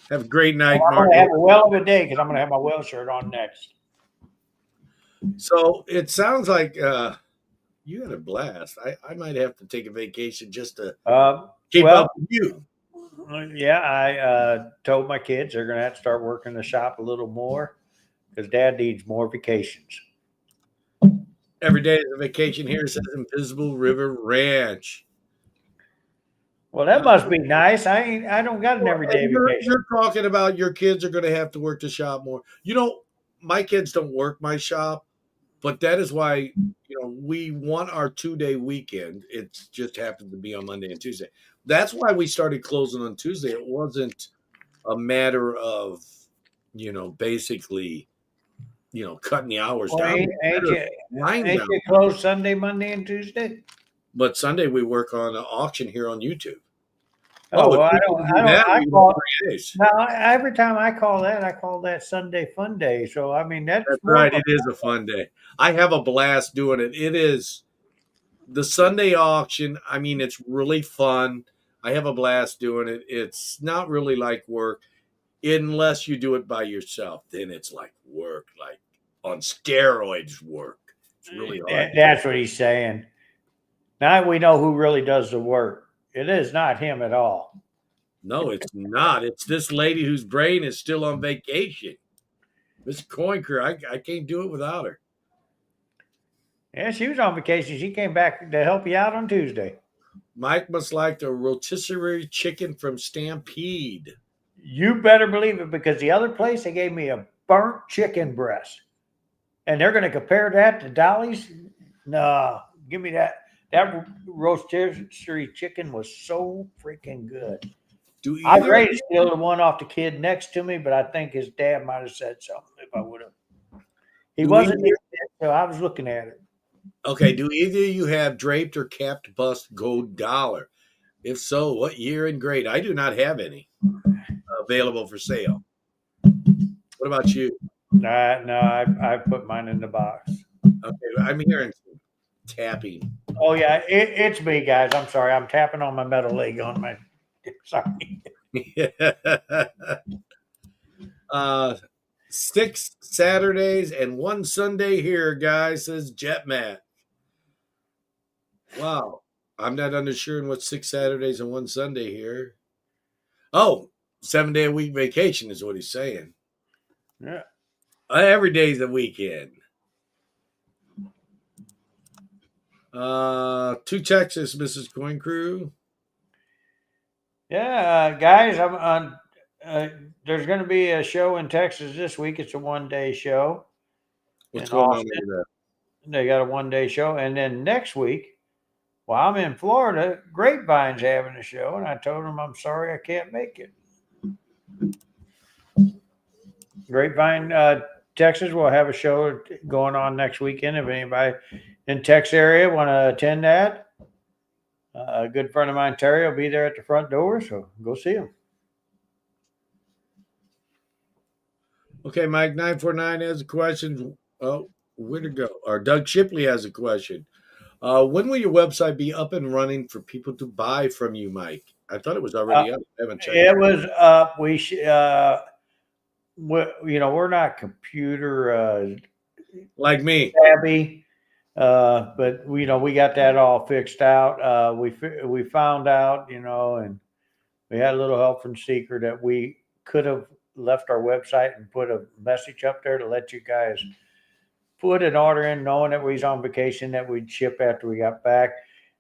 have a great night, I'm going Mark. to have a well of a day because I'm going to have my well shirt on next. So it sounds like you had a blast. I might have to take a vacation just to keep Well, up with you. yeah, I told my kids they're going to have to start working the shop a little more because Dad needs more vacations. Every day is a vacation here, says Invisible River Ranch. Well, that must be nice. I don't got an Well, everyday and you're vacation. you're talking about your kids are going to have to work the shop more. My kids don't work my shop, but that is why we want our 2 day weekend. It just happens to be on Monday and Tuesday. That's why we started closing on Tuesday. It wasn't a matter of basically cutting the hours Well, down. It ain't, was a ain't matter of you line ain't down. you closed Sunday, Monday, and Tuesday? But Sunday we work on an auction here on YouTube. Oh Oh, if well, we can do that, I we work call 3 days. now every time I call that Sunday Fun Day. So I mean that's That's more right. of a It is a fun day. I have a blast doing it. It is the Sunday auction. I mean, it's really fun. I have a blast doing it. It's not really like work unless you do it by yourself. Then it's like work, like on steroids work. It's really hard. that's what he's saying. Now we know who really does the work. It is not him at all. No, it's not. It's this lady whose brain is still on vacation. Miss Coin Crew. I can't do it without her. Yeah, she was on vacation. She came back to help you out on Tuesday. Mike must like the rotisserie chicken from Stampede. You better believe it because the other place they gave me a burnt chicken breast. And they're going to compare that to Dolly's? No, give me that. That rotisserie chicken was so freaking good. Do I'd either rate it still the one off the kid next to me, but I think his dad might have said something if I would have. He do wasn't either here yet, so I was looking at it. okay, do either of you have draped or capped bust gold dollar? If so, what year and grade? I do not have any available for sale. What about you? No, I put mine in the box. Okay, I'm hearing some tapping. Oh yeah, it's me, guys. I'm sorry. I'm tapping on my metal leg on my. Sorry. uh 6 Saturdays and one Sunday here, guys, says Jetmat. Wow. I'm not understanding what 6 Saturdays and one Sunday here. Oh, 7 day a week vacation is what he's saying. Yeah. Every day's a weekend. To Texas, Mrs. Coin Crew. Yeah, guys. I'm on. There's going to be a show in Texas this week. It's a 1 day show What's in going on Austin. over there? They got a 1 day show, and then next week, while I'm in Florida, Grapevine's having a show, and I told them I'm sorry I can't make it. Grapevine, Texas will have a show going on next weekend. If anybody in Texas area want to attend that, a good friend of mine, Terry, will be there at the front door. So go see him. Okay, Mike 949 has a question. Oh, where'd it go? Or Doug Shipley has a question. When will your website be up and running for people to buy from you, Mike? I thought it was Uh, already up. I haven't checked it it. was up. We're not computer Like me. savvy, but we got that all fixed out. We found out, and we had a little help from Seeker that we could have left our website and put a message up there to let you guys put an order in, knowing that we was on vacation, that we'd ship after we got back.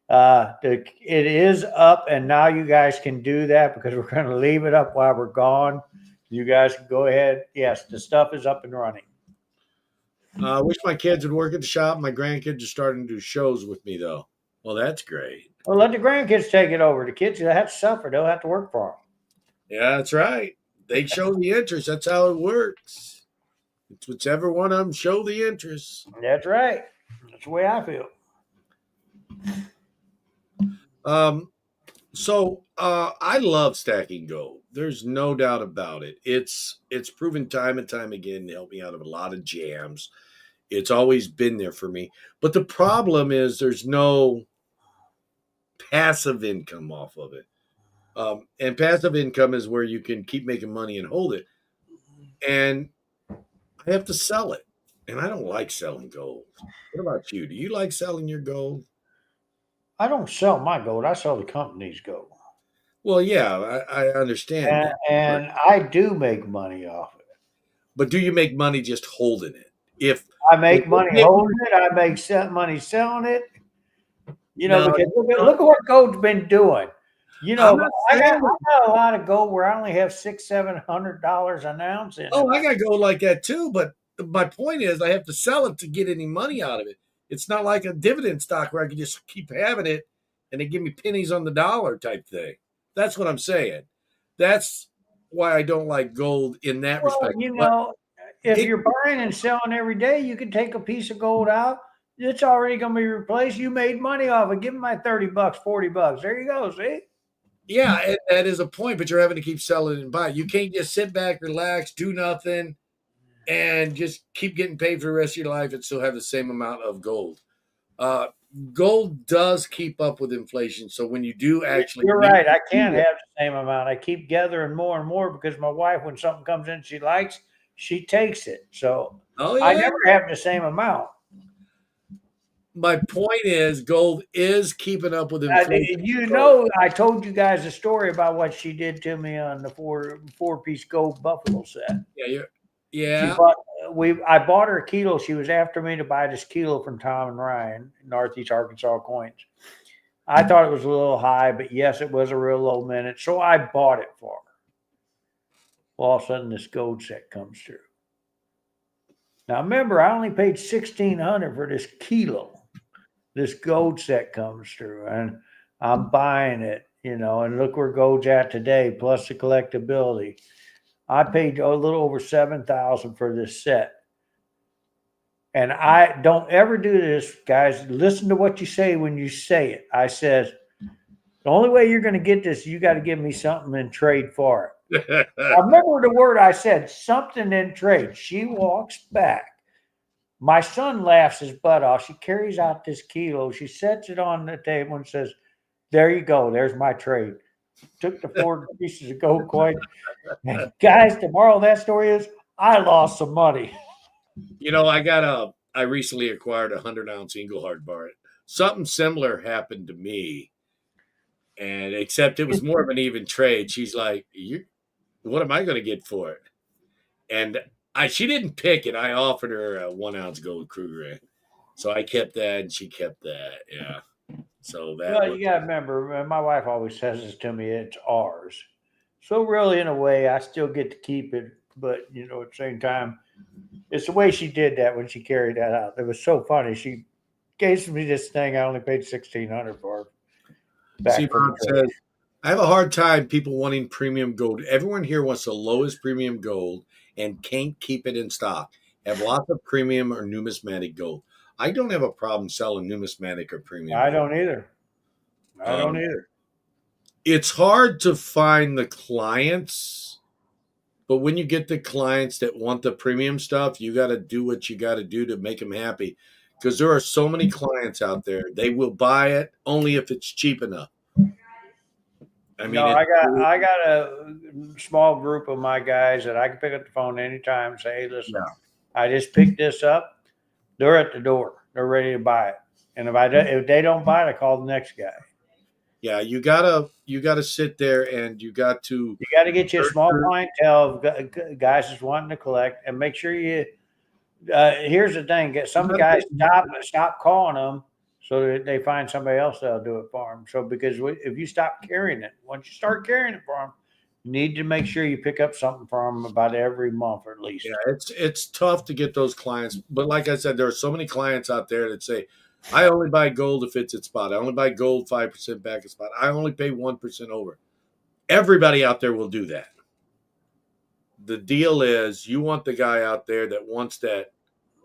It is up, and now you guys can do that because we're going to leave it up while we're gone. You guys can go ahead. Yes, the stuff is up and running. I wish my kids would work at the shop. My grandkids are starting to do shows with me, though. Well, that's great. Well, let the grandkids take it over. The kids that have to suffer, they'll have to work for them. Yeah, that's right. They show the interest. That's how it works. It's whichever one of them show the interest. That's right. That's the way I feel. I love stacking gold. There's no doubt about it. It's proven time and time again to help me out of a lot of jams. It's always been there for me. But the problem is there's no passive income off of it. And passive income is where you can keep making money and hold it. And I have to sell it. And I don't like selling gold. What about you? Do you like selling your gold? I don't sell my gold. I sell the company's gold. Well, yeah, I understand And, that. But, and I do make money off it. but do you make money just holding it? I If make money holding it. I make money selling it. no, Because no, look at what gold's been doing. I'm not I got saying. a lot of gold where I only have $600-700 an ounce in it. Oh, I got gold like that too. But my point is, I have to sell it to get any money out of it. It's not like a dividend stock where I can just keep having it and they give me pennies on the dollar type thing. That's what I'm saying. That's why I don't like gold in that Well, respect. But if it, you're buying and selling every day, you can take a piece of gold out. It's already going to be replaced. You made money off it. Give me my $30, $40. There you go. See? yeah, that is a point. But you're having to keep selling and buying. You can't just sit back, relax, do nothing, and just keep getting paid for the rest of your life and still have the same amount of gold. Uh, Gold does keep up with inflation. So when you do actually You're need right. I to can't do it, have the same amount. I keep gathering more and more because my wife, when something comes in she likes, she takes it. So oh I yeah. never have the same amount. My point is, gold is keeping up with inflation. I told you guys a story about what she did to me on the four-piece gold buffalo set. Yeah, She yeah. bought I bought her a kilo. She was after me to buy this kilo from Tom and Ryan, Northeast Arkansas Coins. I thought it was a little high, but yes, it was a real low minute. So I bought it for her. Well, all of a sudden this gold set comes through. Now remember, I only paid $1,600 for this kilo. This gold set comes through, and I'm buying it, and look where gold's at today, plus the collectability. I paid a little over $7,000 for this set. And I don't ever do this, guys. Listen to what you say when you say it. I says, the only way you're going to get this, you got to give me something in trade for it. I remember the word I said, something in trade. She walks back. My son laughs his butt off. She carries out this kilo. She sets it on the table and says, there you go. There's my trade. Took the 4 pieces of gold coin. And guys, the moral of that story is I lost some money. I recently acquired 100-ounce Engelhard bar. Something similar happened to me, and except it was more of an even trade. She's like, what am I going to get for it? And she didn't pick it. I offered her a 1-ounce gold Kruger. So I kept that and she kept that. Yeah. So that Well, was, you got to remember, my wife always says this to me, it's ours. So really, in a way, I still get to keep it. But, at the same time, it's the way she did that when she carried that out. It was so funny. She gave me this thing I only paid $1,600 for. see, Back for the Bob trade. says, I have a hard time people wanting premium gold. Everyone here wants the lowest premium gold and can't keep it in stock. Have lots of premium or numismatic gold. I don't have a problem selling numismatic or premium I gold. don't either. I don't Um, either. it's hard to find the clients, but when you get the clients that want the premium stuff, you got to do what you got to do to make them happy. Because there are so many clients out there, they will buy it only if it's cheap enough. I No, mean, it. I got a small group of my guys that I can pick up the phone anytime and say, hey, listen, Yeah, I just picked this up. They're at the door. They're ready to buy it. And if they don't buy it, I call the next guy. yeah. You gotta sit there and you got to You got to get you a small nurture. clientele of guys that's wanting to collect, and make sure you. Here's the thing: get You some gotta guys put, stop calling them, so that they find somebody else that'll do it for them. So because if you stop carrying it, once you start carrying it for them, you need to make sure you pick up something from them about every month or at yeah, least. it's tough to get those clients. But like I said, there are so many clients out there that say, "I only buy gold if it's at spot. I only buy gold 5% back at spot. I only pay 1% over." Everybody out there will do that. The deal is, you want the guy out there that wants that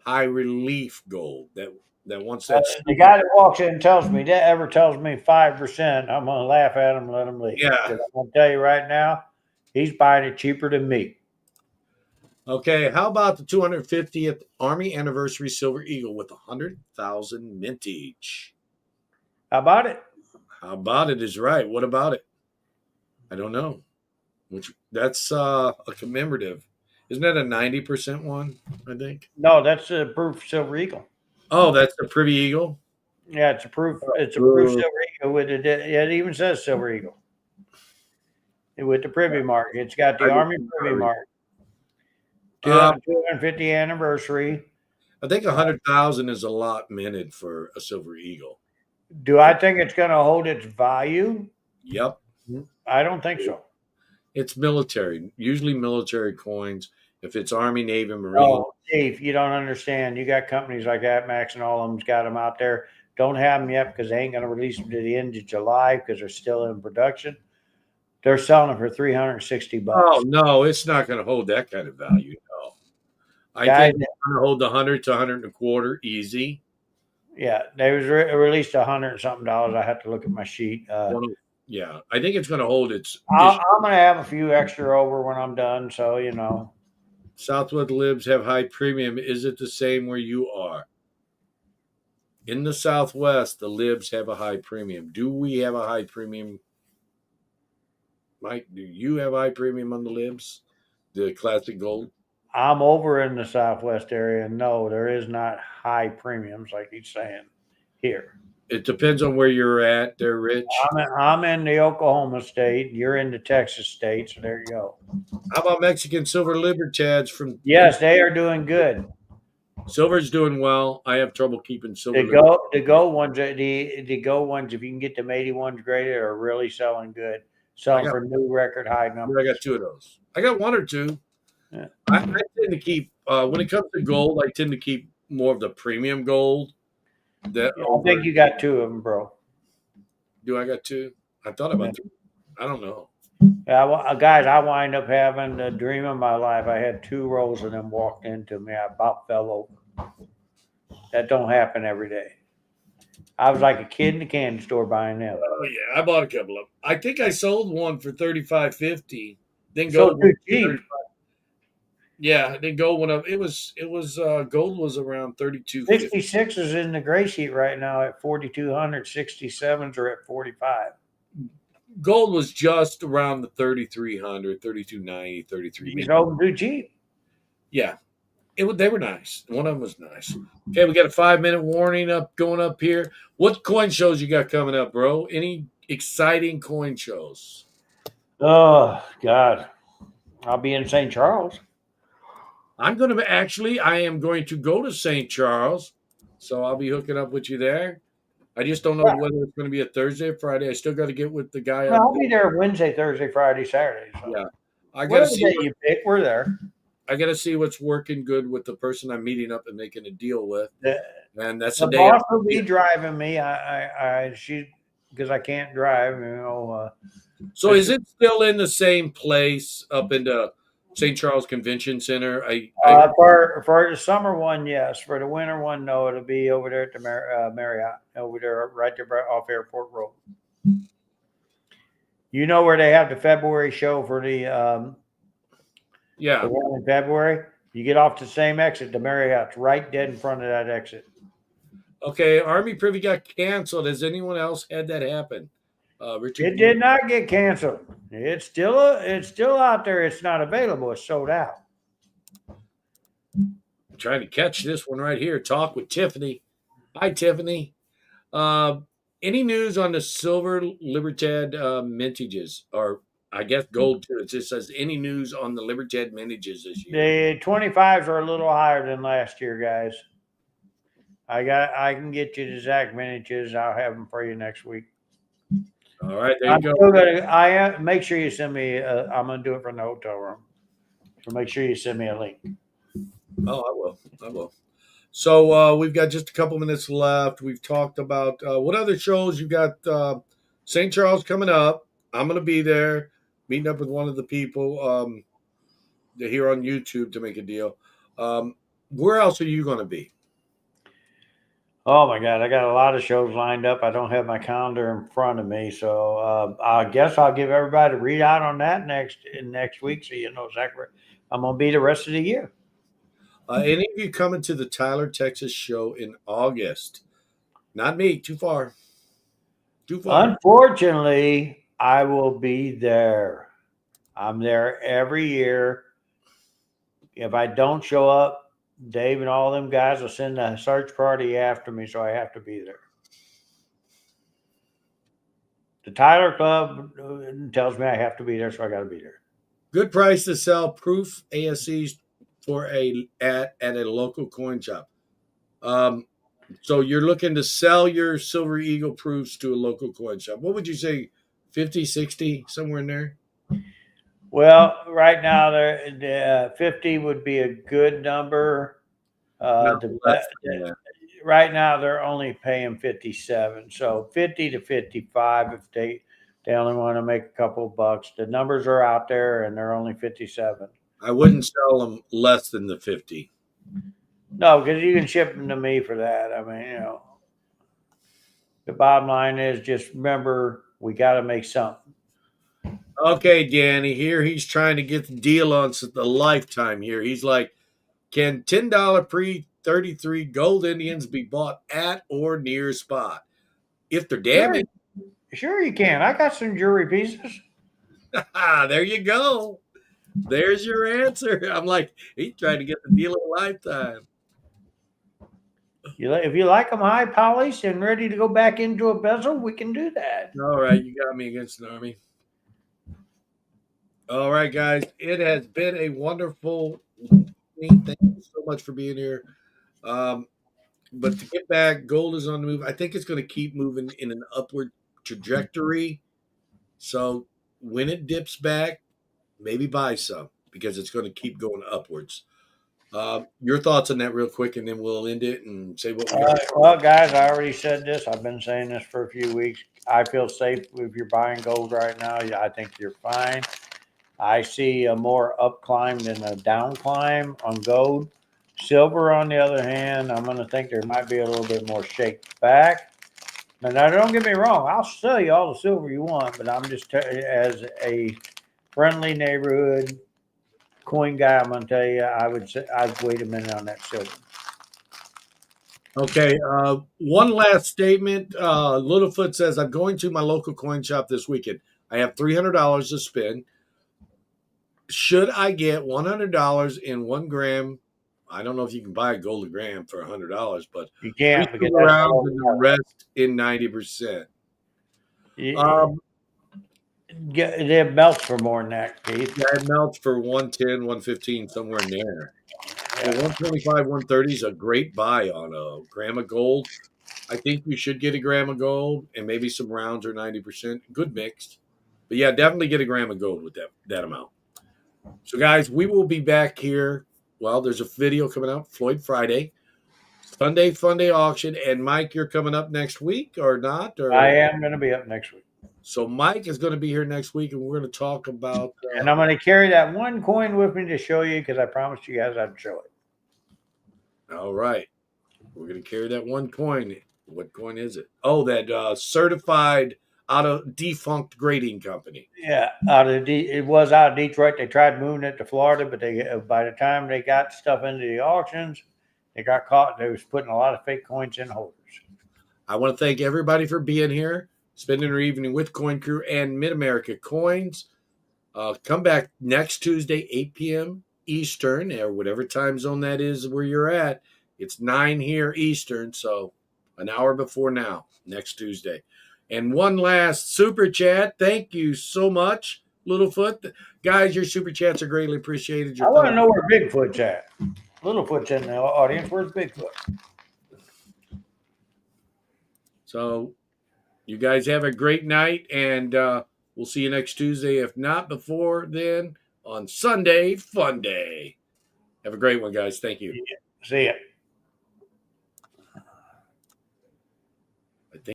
high relief gold, that wants that The super. guy that walks in and tells me that ever tells me 5%, I'm gonna laugh at him and let him leave. Yeah. Because I'm gonna tell you right now, he's buying it cheaper than me. Okay. How about the 250th Army Anniversary Silver Eagle with 100,000 mintage? How about it? How about it is right. What about it? I don't know. Which that's a commemorative. Isn't that a 90% one? I think. No, that's a proof silver eagle. Oh, that's the Privy Eagle. Yeah, it's a proof. It's a proof Ooh, silver eagle with it. It even says silver eagle with the privy mark. It's got I the didn't Army see privy Privy. mark. Uh, 250 anniversary. I think Uh, 100,000 is a lot minted for a Silver Eagle. do I think it's going to hold its value? Yep. I don't think so. It's military, usually military coins. If it's Army, Navy, Marine. Oh, Chief, you don't understand. You got companies like that, Max, and all of them's got them out there. Don't have them yet because they ain't going to release them to the end of July because they're still in production. They're selling them for $360. Oh no, it's not going to hold that kind of value. No, I Guys, think it's going to hold 100 to 100 and a quarter easy. yeah, they was released $100 something. I have to look at my sheet. Yeah, I think it's going to hold its issue. I'm gonna have a few extra over when I'm done, so you know. Southwest libs have high premium. Is it the same where you are? In the Southwest, the libs have a high premium. Do we have a high premium? Mike, do you have high premium on the libs? The classic gold? I'm over in the Southwest area. No, there is not high premiums like he's saying here. It depends on where you're at. They're rich. I'm in the Oklahoma state. You're in the Texas state, so there you go. How about Mexican silver libertads from Yes, they are doing good. silver's doing well. I have trouble keeping silver. The go ones. If you can get them 81s graded, are really selling good. I Selling got for new record high I got numbers. two of those. I got one or two. Yeah. I tend to keep when it comes to gold. I tend to keep more of the premium gold. That Yeah, I over. think you got two of them, bro. Do I got two? I thought Yeah. about three. I don't know. Yeah, guys, I wind up having the dream of my life. I had two rows of them walked into me. I about fell over. That don't happen every day. I was like a kid in the candy store buying them. Oh yeah, I bought a couple of them. I think I sold one for 35.50. Then So gold went too up to cheap. 30. Yeah, then gold went up. It was gold was around 32.50. 66 is in the gray sheet right now at 4,200. 67s are at 45. Gold was just around the 3,300, 3,290, 33. You sold them too cheap. Yeah, they were nice. One of them was nice. Okay, we got a 5 minute warning up going up here. What coin shows you got coming up, bro? Any exciting coin shows? Oh, God. I'll be in St. Charles. I am going to go to St. Charles, so I'll be hooking up with you there. I just don't know Yeah. whether it's going to be a Thursday or Friday. I still got to get with the guy Well, on. I'll be there Wednesday, Thursday, Friday, Saturday. So Yeah, I got to whatever see. day you pick, we're there. I got to see what's working good with the person I'm meeting up and making a deal with, The, and that's the the day. boss will be driving me. She because I can't drive. So is it still in the same place up in the St. Charles Convention Center? I heard. For the summer one, yes. For the winter one, no. It'll be over there at the Marriott, over there, right there off Airport Road. You know where they have the February show for Yeah. the one in February? You get off the same exit. The Marriott's right dead in front of that exit. Okay. Army Privy got canceled. Has anyone else had that happen? Richard, It did not get canceled. It's still out there. It's not available. It's sold out. I'm trying to catch this one right here. Talk with Tiffany. Hi, Tiffany. Uh, any news on the silver Libertad mintages, or I guess gold too? It just says any news on the Libertad mintages this year. The 25s are a little higher than last year, guys. I can get you the exact miniatures. I'll have them for you next week. All right, there you I'm go. still gonna. Make sure you send me. I'm gonna do it from the hotel room. So make sure you send me a link. Oh, I will. I will. So we've got just a couple minutes left. We've talked about what other shows you got. St. Charles coming up. I'm going to be there, meeting up with one of the people here on YouTube to make a deal. Where else are you going to be? Oh my God, I got a lot of shows lined up. I don't have my calendar in front of me, so I guess I'll give everybody a readout on that next week, so you know exactly where I'm gonna be the rest of the year. Any of you coming to the Tyler, Texas show in August? Not me. Too far. Too far. Unfortunately, I will be there. I'm there every year. If I don't show up, Dave and all them guys will send a search party after me, so I have to be there. The Tyler Club tells me I have to be there, so I got to be there. Good price to sell proof ASCs for at a local coin shop. So you're looking to sell your Silver Eagle proofs to a local coin shop. What would you say, 50, 60, somewhere in there? Well, right now, the 50 would be a good number. Not The, less than that. right now, they're only paying 57, so 50 to 55 if they only want to make a couple bucks. The numbers are out there, and they're only 57. I wouldn't sell them less than the 50. No, because you can ship them to me for that. I mean, the bottom line is just remember we got to make something. Okay, Danny, here he's trying to get the deal on the lifetime here. He's like, can $10 pre 33 gold Indians be bought at or near spot? If they're Sure, damaged, sure you can. I got some jewelry pieces. there you go. There's your answer. I'm like, he's trying to get the deal of a lifetime. If you like them high polished and ready to go back into a bezel, we can do that. All right, you got me against an army. All right, guys, it has been a wonderful evening. Thank you so much for being here. But to get back, gold is on the move. I think it's going to keep moving in an upward trajectory. So when it dips back, maybe buy some because it's going to keep going upwards. Your thoughts on that, real quick, and then we'll end it and say what we got. Well, guys, I already said this. I've been saying this for a few weeks. I feel safe if you're buying gold right now. I think you're fine. I see a more up climb than a down climb on gold. Silver, on the other hand, I'm going to think there might be a little bit more shake back. Now, don't get me wrong. I'll sell you all the silver you want, but I'm just as a friendly neighborhood coin guy, I'm going to tell you, I would say I'd wait a minute on that silver. Okay. One last statement. Littlefoot says, I'm going to my local coin shop this weekend. I have $300 to spend. Should I get $100 in 1 gram? I don't know if you can buy a gold a gram for $100, but You can't because silver that's rounds all. and the rest in 90%. It melts for more than that, Keith. Yeah, it melts for 110, 115, somewhere in there. So 125, 130 is a great buy on a gram of gold. I think you should get a gram of gold and maybe some rounds or 90%. Good mixed. But yeah, definitely get a gram of gold with that amount. So guys, we will be back here. Well, there's a video coming out, Floyd Friday. Sunday Fun Day auction. And Mike, you're coming up next week or not? Or I am going to be up next week. So Mike is going to be here next week, and we're going to talk about. And I'm going to carry that one coin with me to show you because I promised you guys I'd show it. All right, we're going to carry that one coin. What coin is it? Oh, that certified out of defunct grading company. Yeah, it was out of Detroit. They tried moving it to Florida, but they by the time they got stuff into the auctions, they got caught. They was putting a lot of fake coins in holders. I want to thank everybody for being here, spending their evening with Coin Crew and Mid America Coins. Come back next Tuesday, 8 p.m. Eastern, or whatever time zone that is where you're at. It's 9 here Eastern, so an hour before now, next Tuesday. And one last super chat. Thank you so much, Littlefoot. Guys, your super chats are greatly appreciated. I want to know where Bigfoot's at. Littlefoot's in the audience. Where's Bigfoot? So you guys have a great night, and we'll see you next Tuesday. If not before then, on Sunday, Fun Day. Have a great one, guys. Thank you. See ya.